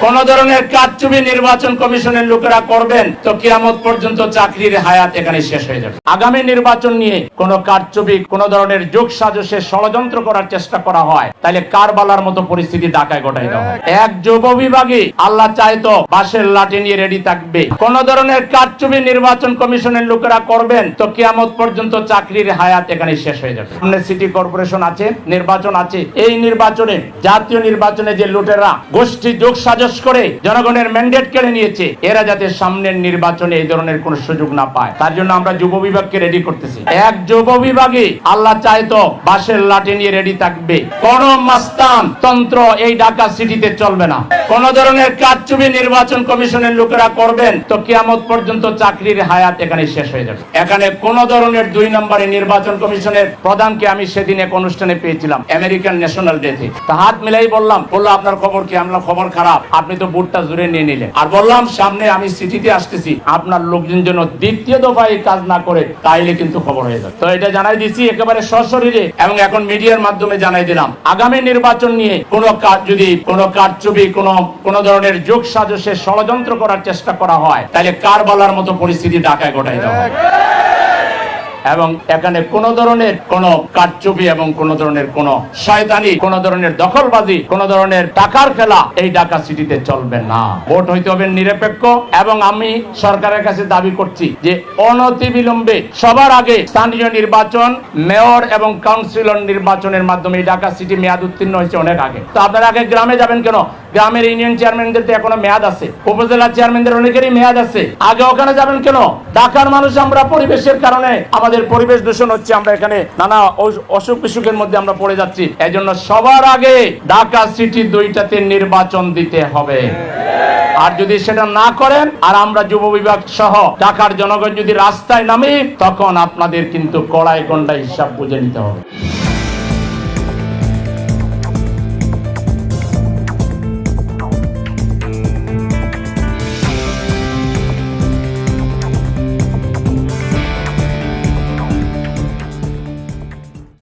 কোন ধরনের কারচুপি নির্বাচন কমিশনের লোকেরা করবেন তো কিয়ামত পর্যন্ত চাকরির হায়াত এখানে শেষ হয়ে যাবে। আগামী নির্বাচন নিয়ে কোন কারচুপি, কোন ধরনের যোগ সাজসে ষড়যন্ত্র করার চেষ্টা করা হয়, তাহলে কারবালার মতো পরিস্থিতি ঢাকায় ঘটাই দেওয়া হয়। এক যুব বিভাগে আল্লাহ চাইতো বাঁশের লাঠি নিয়ে রেডি থাকবে। কোন ধরনের কারচুপি নির্বাচন কমিশনের লোকেরা করবেন তো কিয়ামত পর্যন্ত চাকরির হায়াত এখানে শেষ হয়ে যাবে। সামনে সিটি কর্পোরেশন আছে, নির্বাচন আছে। এই নির্বাচনে, জাতীয় নির্বাচনে যে লুটেরা গোষ্ঠী যোগ সাজস করে জনগণের ম্যান্ডেট কেড়ে নিয়েছে, এরা যাতে সামনের নির্বাচনে এই ধরনের কোন সুযোগ না পায়, তার জন্য আমরা যুব বিভাগকে রেডি করতেছি। এক যুব বিভাগে আল্লাহ চাইতো বাঁশের লাঠি নিয়ে রেডি থাকবে। কোন মাস্তান তন্ত্র এই ঢাকা সিটিতে চলবে না। কোন ধরনের কারচুপি নির্বাচন কমিশনের লোকেরা করবেন তো কিয়ামত পর্যন্ত চাকরির হায়াত এখানে শেষ হয়ে যাবে। এখানে কোন ধরনের 2 নম্বরে নির্বাচন কমিশনের প্রধানকে আমি সেদিন এক অনুষ্ঠানে পেয়েছিলাম, আমেরিকান ন্যাশনাল ডেতে। তা হাত মিলাই বললো আপনার খবর কি? আমরা খবর খারাপ, আপনি তো বুটটা জুড়ে নিয়ে নিলেন। আর বললাম সামনে আমি সিটিতে আসতেছি, আপনার লোকজন যেন দ্বিতীয় দফায় কাজ না করে, তাইলে কিন্তু খবর হয়ে যাবে। তো এটা জানাই দিছি একেবারে সশরীরে, এবং এখন মিডিয়ার মাধ্যমে জানাই দিলাম, আগামী নির্বাচন নিয়ে কোন কাজ, যদি কোন কারচুপি, কোন ধরনের যোগ সাজসে ষড়যন্ত্র করার চেষ্টা করা হয়, তাহলে কারবালার মতো পরিস্থিতি ঢাকায় ঘটাই দেওয়া হয়। এবং এখানে কোন ধরনের কোন কারচুপি এবং কোন ধরনের কোন শয়তানি, কোন ধরনের দখলবাজি, কোন ধরনের টাকার খেলা এই ঢাকা সিটিতে চলবে না। ভোট হইতে হবে নিরপেক্ষ, এবং আমি সরকারের কাছে দাবি করছি যে অনতিবিলম্বে সবার আগে স্থানীয় নির্বাচন, মেয়র এবং কাউন্সিলর নির্বাচনের মাধ্যমে এই ঢাকা সিটি মেয়াদ উত্তীর্ণ হয়েছে অনেক আগে। তো আপনারা আগে গ্রামে যাবেন কেন? গ্রামের ইউনিয়ন চেয়ারম্যানদের তো এখনো মেয়াদ আছে, উপজেলা চেয়ারম্যানদের অনেকেরই মেয়াদ আছে, আগে ওখানে যাবেন কেন? ঢাকার মানুষ আমরা পরিবেশের কারণে আমাদের পরিবেশ দূষণ হচ্ছে, আমরা এখানে নানা অসুখ বিসুখের মধ্যে আমরা পড়ে যাচ্ছি। এই জন্য সবার আগে ঢাকা সিটি 2টাতে নির্বাচন দিতে হবে। আর যদি সেটা না করেন, আর আমরা যুব বিভাগ সহ ঢাকার জনগণ যদি রাস্তায় নামি, তখন আপনাদের কিন্তু কড়াই গন্ডা হিসাব বুঝে নিতে হবে।